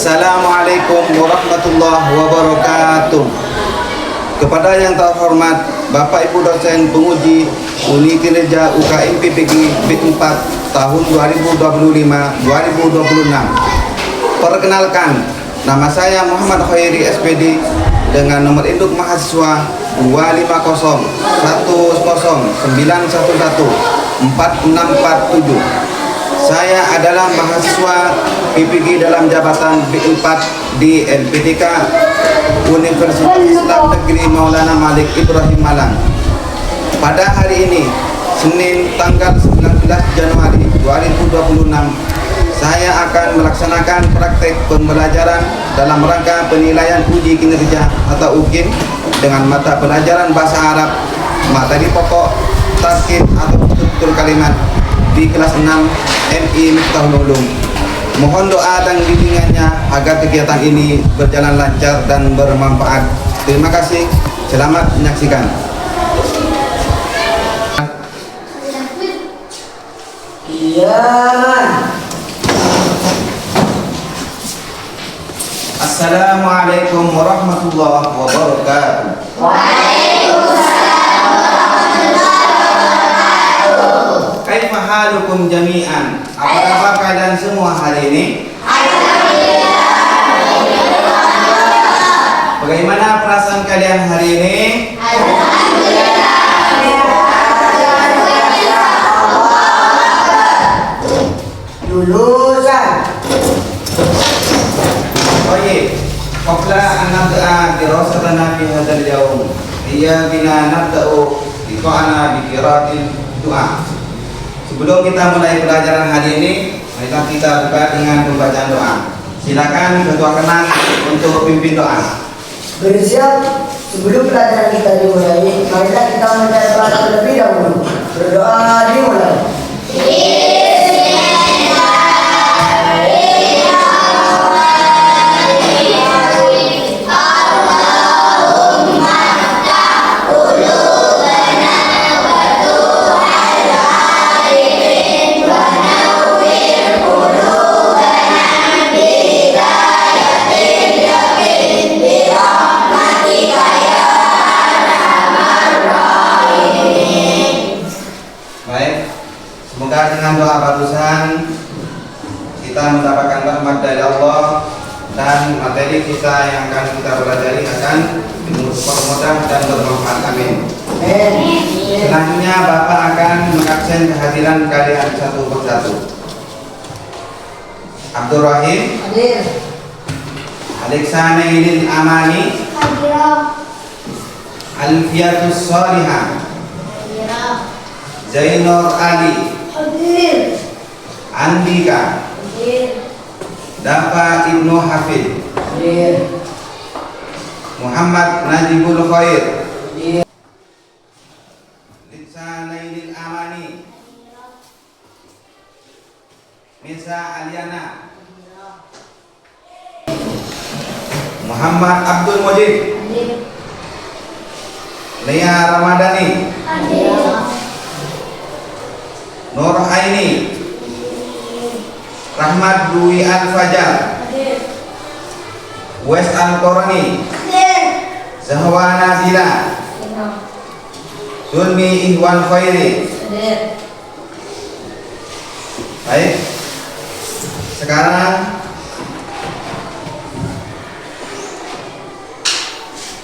Assalamualaikum warahmatullahi wabarakatuh. Kepada yang terhormat Bapak Ibu dosen penguji Unit Kinerja UKM PPG B4 tahun 2025-2026. Perkenalkan, nama saya Muhammad Khairi SPD dengan nomor induk mahasiswa 25010911447. Saya adalah mahasiswa PPG dalam jabatan B4 di LPTK Universitas Islam Negeri Maulana Malik Ibrahim Malang. Pada hari ini, Senin tanggal 19 Januari 2026, saya akan melaksanakan praktek pembelajaran dalam rangka penilaian uji kinerja atau UKIN dengan mata pelajaran bahasa Arab, materi pokok, tarkib atau struktur kalimat di kelas 6 MI Miftahul Ulum. Mohon doa dan bimbingannya agar kegiatan ini berjalan lancar dan bermanfaat. Terima kasih. Selamat menyaksikan. Assalamualaikum warahmatullahi wabarakatuh. Kaifa halukum jami'an? Apa kabar kalian semua hari ini? Bagaimana perasaan kalian hari ini? Lulusan. Baik. Qabla an nabda'a dirasatana fi hadzal yawm, hiya bina nabda'u liqa'ana bi qiraatil du'a. Sebelum kita mulai pelajaran hari ini, marilah kita buka dengan pembacaan doa. Silakan ketua kenang untuk pimpin doa. Bersiap sebelum pelajaran kita dimulai, marilah kita membaca doa terlebih dahulu. Berdoa dimulai. Semoga dengan doa barusan kita mendapatkan rahmat dari Allah dan materi kita yang akan kita pelajari akan dipermudah dan bermanfaat. Amin. Selanjutnya Bapak akan mengabsen kehadiran kalian satu persatu. Abdul Rahim Hadir. Alexanailil Amani Hadir. Alfiatus Salihah Zainur Ali Hadir. Andika Hadir. Dafa Ibnu Hafid Hadir. Muhammad Najibul Khair Hadir. Lisanailil Amani Misa Aliana Muhammad Abdul Mujib Hadir. Lea Ramadhani Hadir. Nur Aini Rahmat Dwi Al-Fajar Hadir. Wes Al-Qorani Hadir. Zahwa Nazila Zulmi Ihwan Khairi. Hadir. Baik. Sekarang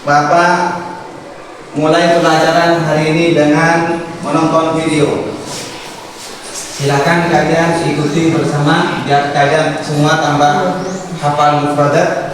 Bapak mulai pelajaran hari ini dengan menonton video. Silakan kalian ikuti bersama biar kalian semua tambah hafal mufradat.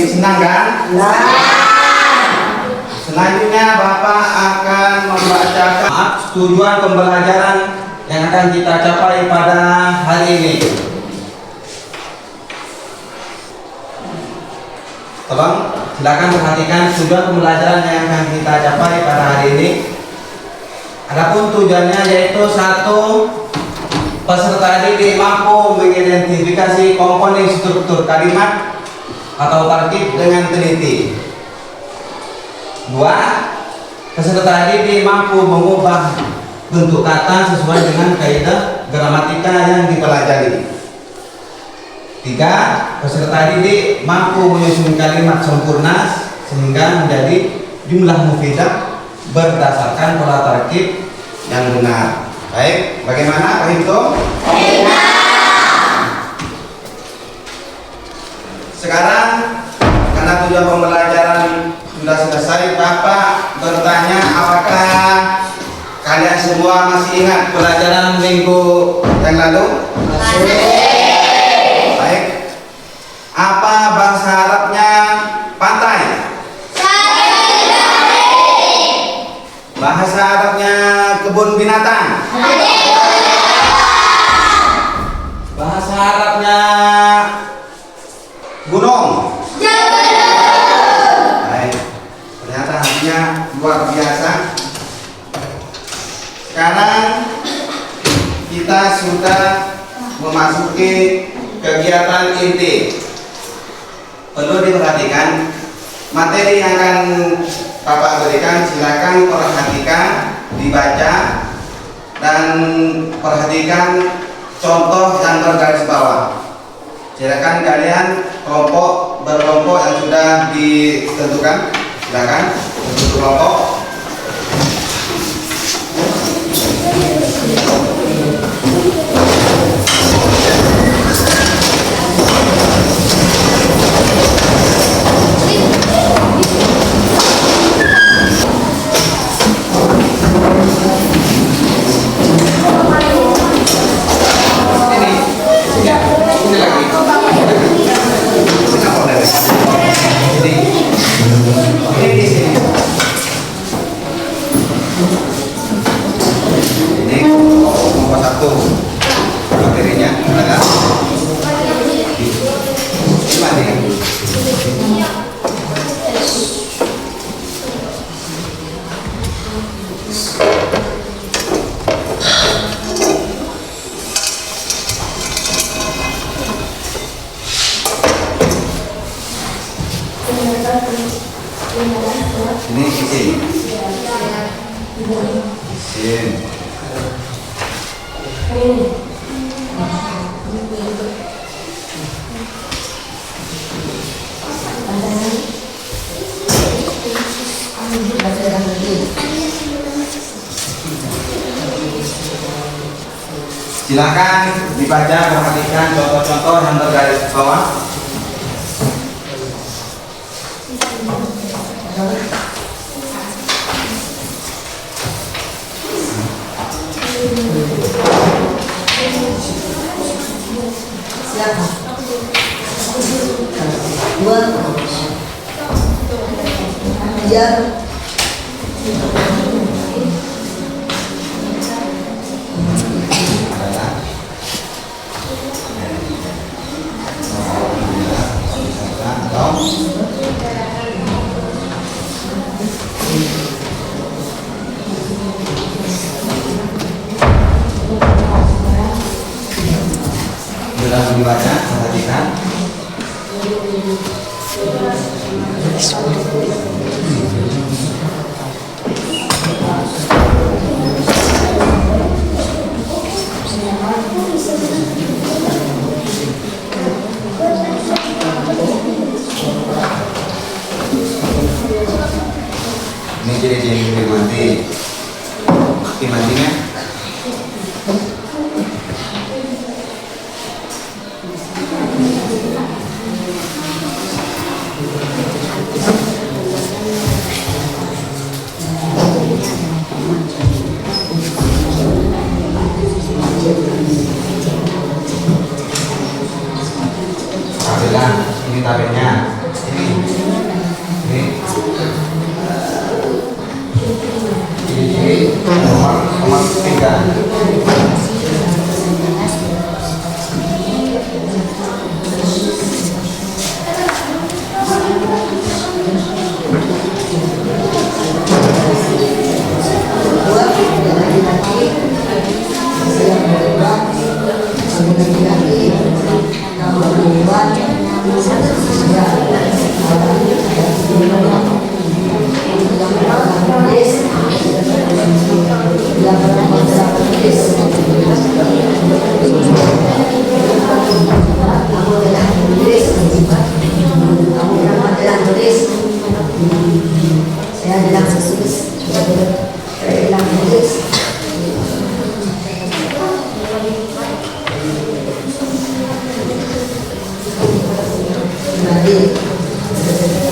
Senang kan? Selanjutnya Bapak akan membacakan tujuan pembelajaran yang akan kita capai pada hari ini. Tolong silakan perhatikan tujuan pembelajaran yang akan kita capai pada hari ini. Adapun tujuannya yaitu satu, peserta didik mampu mengidentifikasi komponen struktur kalimat atau tarkib dengan teliti. Dua, peserta didik mampu mengubah bentuk kata sesuai dengan kaidah gramatika yang dipelajari. Tiga, peserta didik mampu menyusun kalimat sempurna sehingga menjadi jumlah mufidah berdasarkan pola tarkib yang benar. Baik, bagaimana Pak Hito? Sekarang karena tujuan pembelajaran sudah selesai, Bapak bertanya apakah kalian semua masih ingat pelajaran minggu yang lalu? Baik. Apa bahasa Arabnya pantai? Bahasa Arabnya kebun binatang? Bahasa Arabnya gunung? Baik. Ternyata artinya luar biasa. Sekarang kita sudah memasuki kegiatan inti. Perlu diperhatikan materi yang akan Bapak berikan, silakan perhatikan, dibaca, dan perhatikan contoh yang bergaris bawah. Silakan kalian berkelompok yang sudah ditentukan, silakan untuk kelompok. Ini isim. Silakan dibaca, perhatikan contoh-contoh yang bergaris bawah. Siapa? Dua. Tiga. Sudah dibaca, perhatikan. Ini ciri-ciri Pimantinya. Ini tabelnya. Ini Saya bilang sesuai. Saya bilang sesuai. Nanti. Nanti.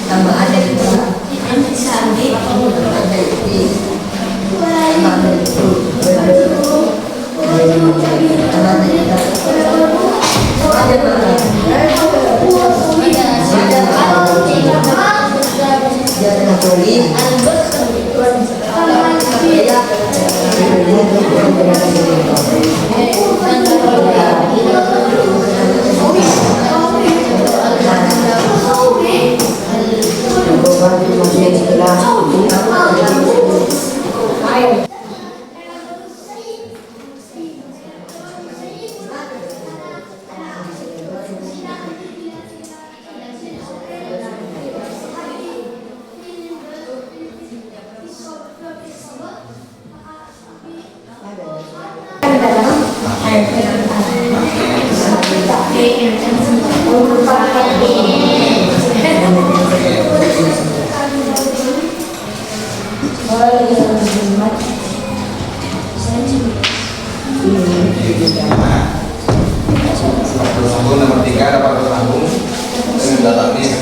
Tambah ada Tersambung nomor 3 dapat tersambung dengan datanya.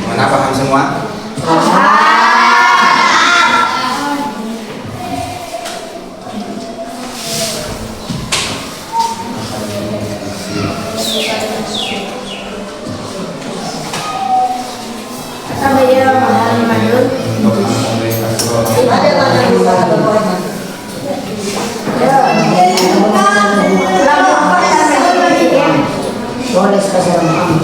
Mana paham semua? Boleh sekarang.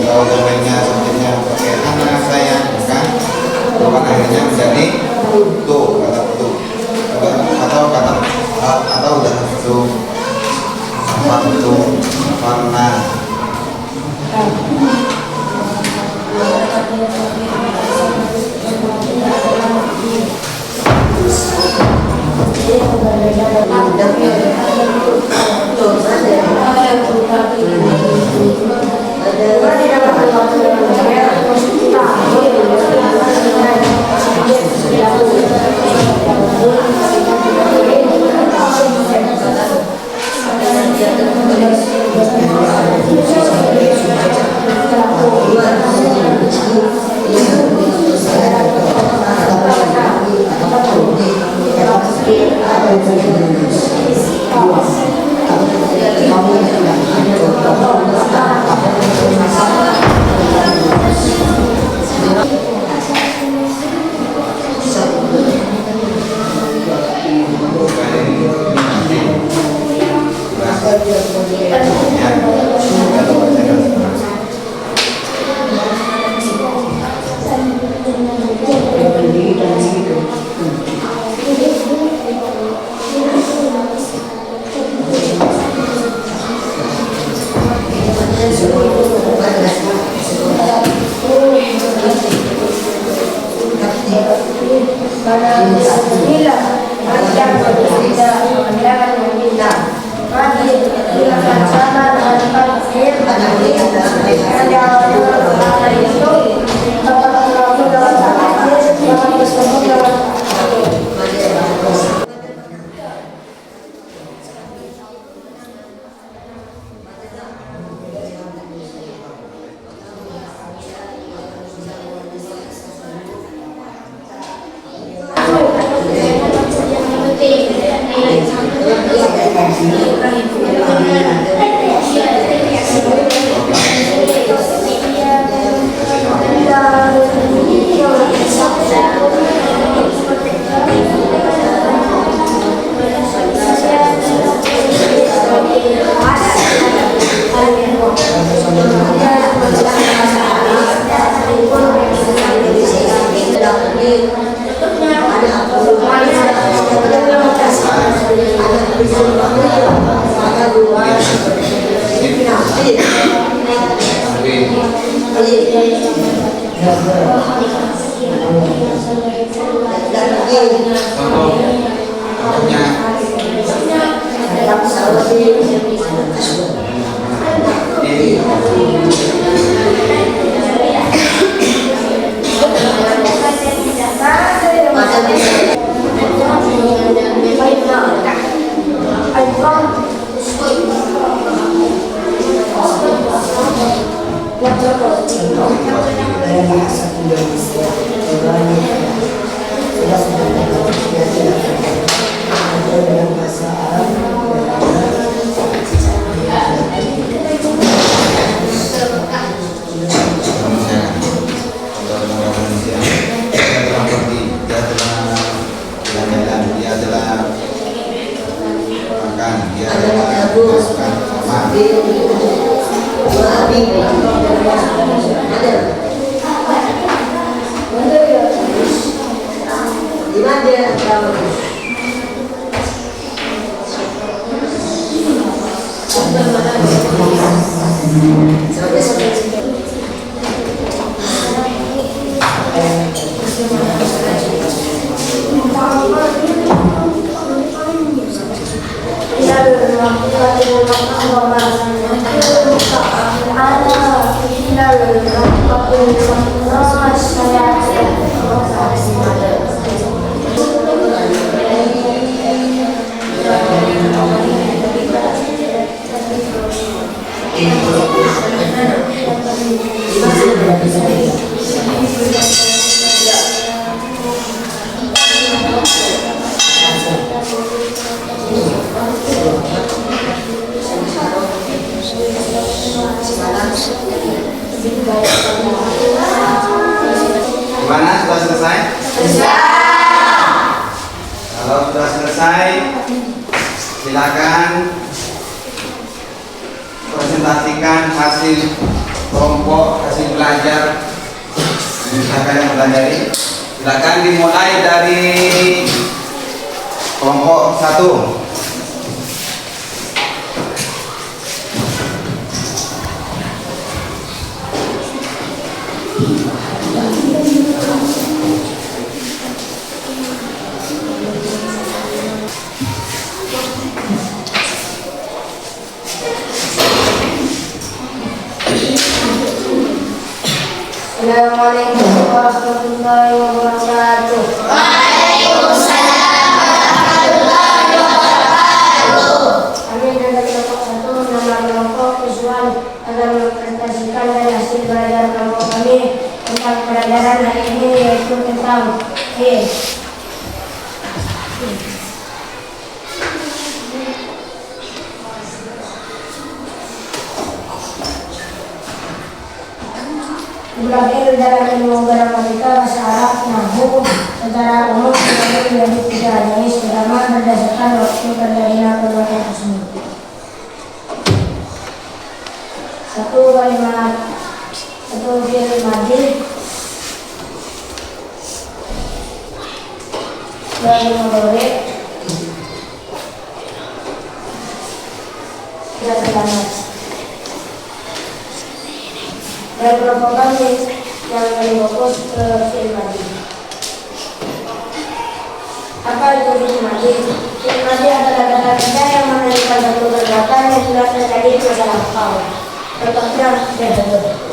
Kalau domainnya subjeknya pakai anak saya, kan? Bukan akhirnya menjadi tuh kata tuh atau udah tuh apa tuh warna. Ada Gimana? Sudah selesai? Kalau sudah selesai, silakan presentasikan hasil kelompok, hasil belajar. Silakan yang mempelajari. Silakan dimulai dari kelompok 1. Assalamualaikum warahmatullahi wabarakatuh. Waalaikumsalam warahmatullahi wabarakatuh. Kami dari kelompok 1 nama kelompok visual akan mempresentasikan dari hasil belajar kelompok kami tentang pelajaran hari ini, yaitu tentang belajar dalam ilmu gramatika bahasa Arab nahwu secara umum terbagi menjadi 3 jenis drama berdasarkan waktu terjadinya perbuatan tersebut. fi'il madhi dan mudhari dan selamat. Dan kelompok kami yang lebih fokus ke fi'il madhi. Apa itu fi'il madhi? Fi'il madhi adalah kata-kata yang menunjukkan satu perbuatan yang sudah terjadi di masa lampau. Contohnya dahulu.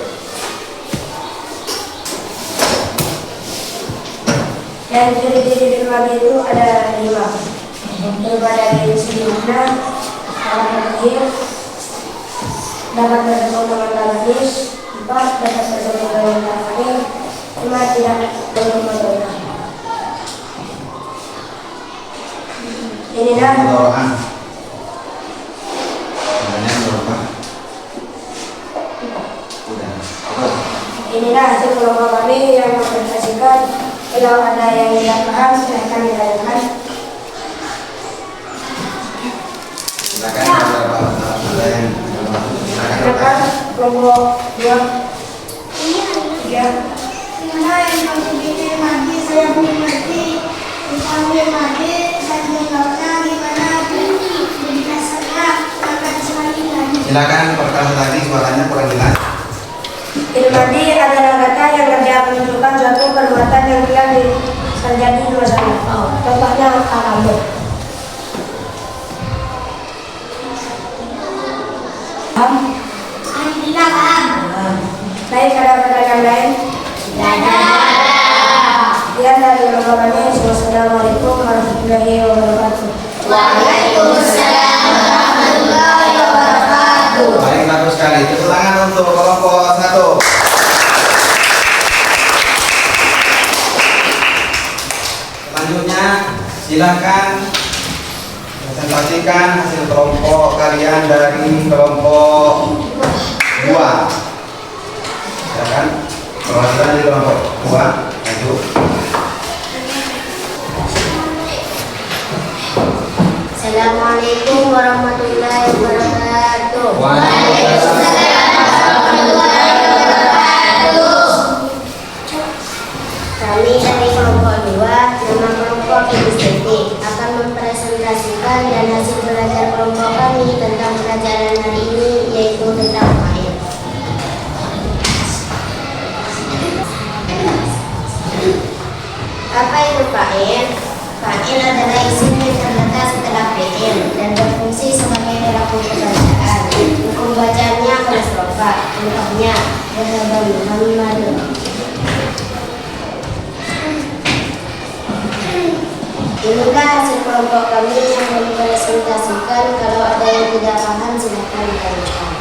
Dan ciri-ciri fi'il madhi itu ada 5. Berupa dari segi makna, alat terakhir, dapat bertemu dengan talakis, 4 dapat bertemu dengan talakir, 5 tidak bertemu dengan. Inilah Mudoro'ah. Namanya mudoro'ah. Udah. inilah hasil kelompok kami yang mempresentasikan. Kalau ada yang tidak paham silahkan ditanyakan. Silakan kalau ada yang Silakan kelompok 2. Ya. Gimana yang maksud fi'il madhi? Saya belum ngerti tentang fi'il madhi dan jangkauannya gimana berdasarnya angkat sekali lagi. silakan pertama lagi suaranya kurang jelas. Fi'il madhi adalah kata yang kerja menunjukkan suatu perbuatan yang telah terjadi di masa lampau. Contohnya al-amr. Paham? Alhamdulillah paham. Baik, ada pertanyaan lain? Ya, dari kelompok kami. Wassalamualaikum warahmatullahi wabarakatuh. Waalaikumsalam warahmatullahi wabarakatuh. Baik, bagus sekali. Tepuk tangan untuk kelompok 1. Selanjutnya, silakan presentasikan hasil kelompok kalian dari kelompok 2. Silakan perwakilan dari kelompok 2 maju. Assalamualaikum warahmatullahi wabarakatuh. Kami dari kelompok 2, nama kelompok Estetik, akan mempresentasikan dan hasil belajar kelompok kami tentang pelajaran hari ini, yaitu tentang fa'il. Apa itu fa'il? Fa'il adalah isim yang terletak setelah fi'il dan berfungsi sebagai pelaku pekerjaan. Hukum bacanya apostrofah. Contohnya, Dhahaba Muhammadun. Inilah hasil kelompok kami yang mempresentasikan. Kalau ada yang tidak paham silakan ditanyakan.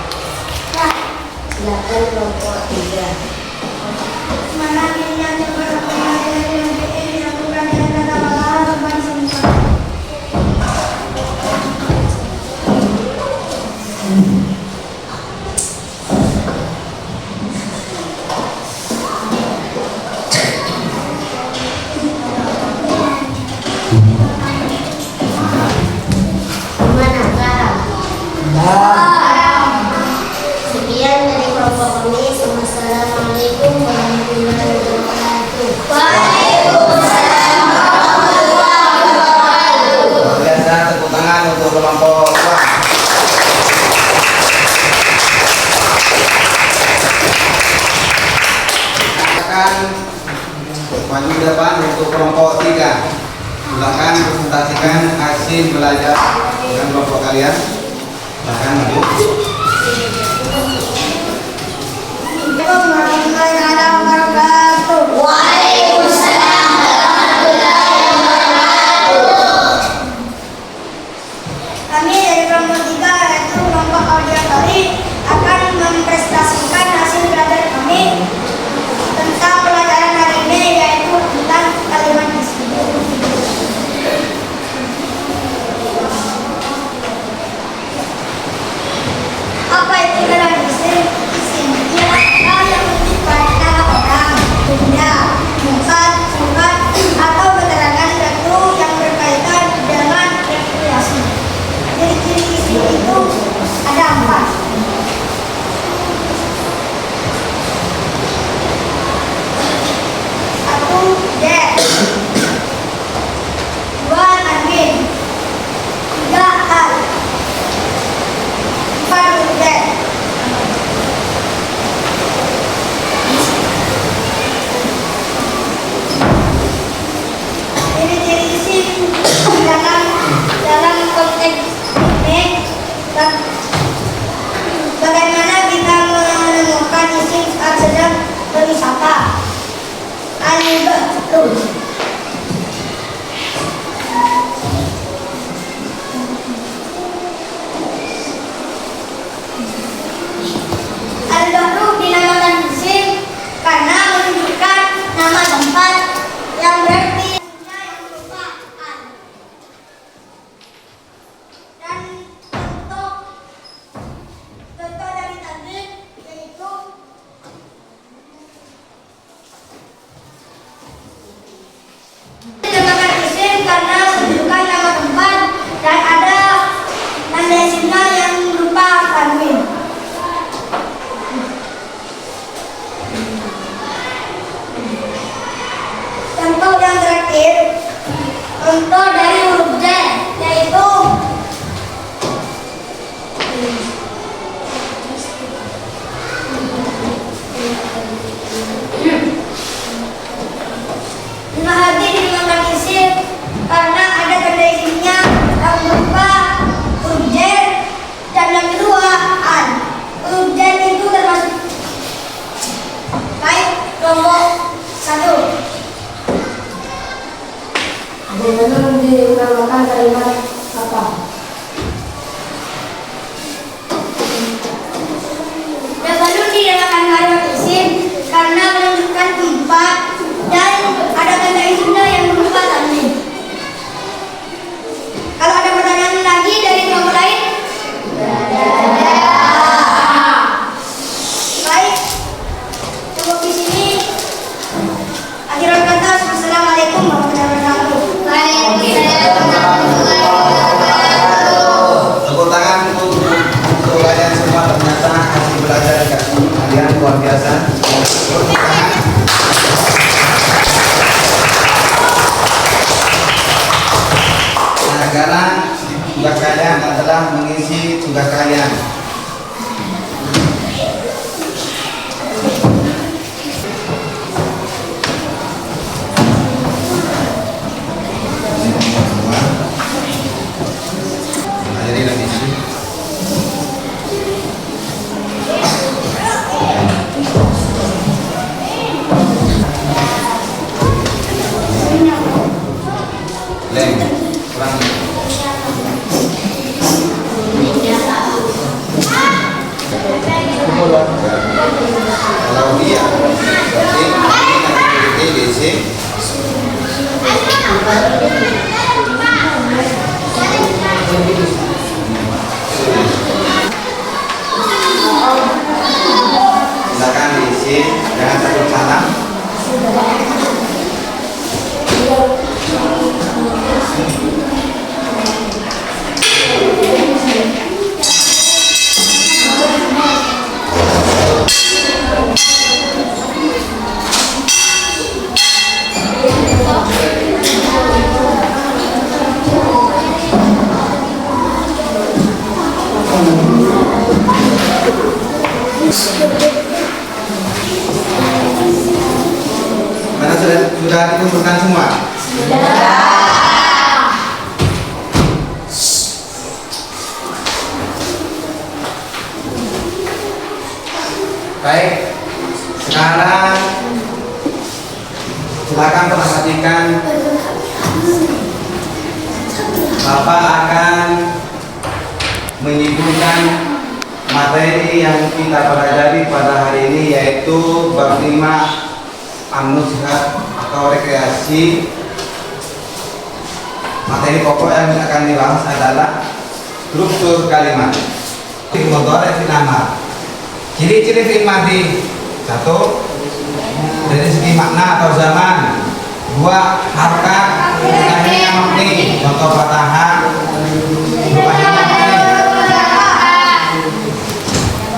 Silakan kelompok 3. Mana dirinya terhadap pelajaran yang fi'il yang bukan yang kata malah beban semua. Manakah? Sekian dari kelompok kami. Wassalamualaikum warahmatullahi wabarakatuh. Luar biasa, tepuk tangan untuk kelompok 2. Silakan maju ke depan untuk kelompok 3. Silakan presentasikan hasil belajar dengan kelompok kalian. Silakan maju. Waalaikumsalam warahmatullahi wabarakatuh. Kami dari kelompok 3 yaitu kelompok auditori akan mempresentasikan hasil belajar kami tentang pelajaran hari ini, yaitu tentang kalimat isim. Apa itu kalimat isim? Isim ialah kata yang menunjukkan nama orang. mengisi tugas kalian. Jadi lebih sih. Lem, kurang. Kalau dia berarti ini DC. Silakan diisi dengan satu salam. Mana sudah dikumpulkan semua? Baik, sekarang silakan perhatikan. Bapak akan menyebutkan materi yang kita pelajari pada hari ini, yaitu bab 5 an-nuzhat atau rekreasi. Materi pokok yang akan dibahas adalah struktur kalimat. Mudhari' fil amar. Ciri-ciri fi'il madhi: 1. Dari segi makna atau zaman. 2. Harakat akhirnya mabni, contoh fathah.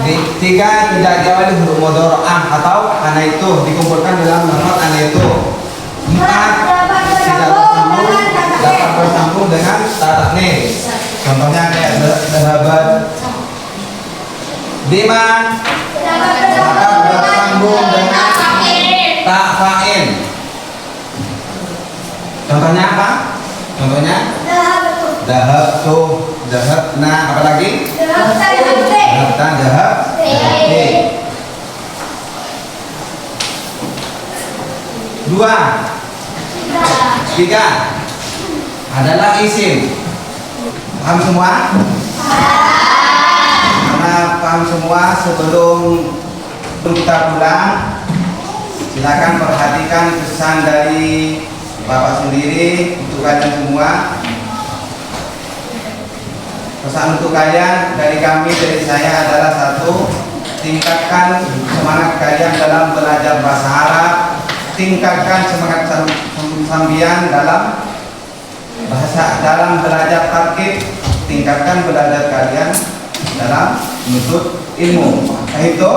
3. Tidak diawali huruf mudhari'ah atau ana itu, dikumpulkan dalam lafaz ana itu. 4. Tidak dapat bersambung dengan ta'nis. Contohnya kayak dhahabat. 5. Dapat bersambung dengan ta fa'il. Contohnya apa? Contohnya dhahabtu, dhahabna, apa lagi? Dhahabta, dhahabti. 2. 3 adalah isim. Paham semua? Karena paham semua, sebelum kita pulang, silakan perhatikan pesan dari Bapak sendiri untuk kalian semua. Pesan untuk kalian dari kami, dari saya adalah 1. Tingkatkan semangat kalian dalam belajar bahasa Arab. Tingkatkan semangat sambian dalam belajar tarkib. Tingkatkan belajar kalian dalam menuntut ilmu. Itu.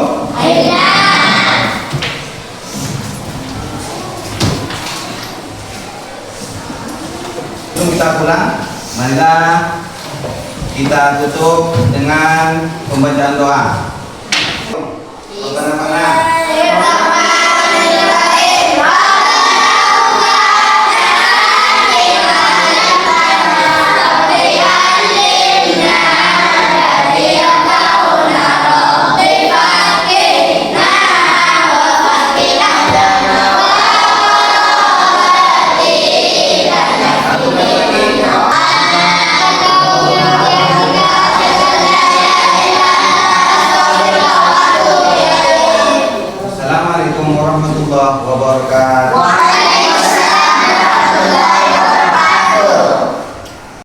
Sebelum kita pulang, marilah kita tutup dengan pembacaan doa. Assalamualaikum warahmatullahi wabarakatuh.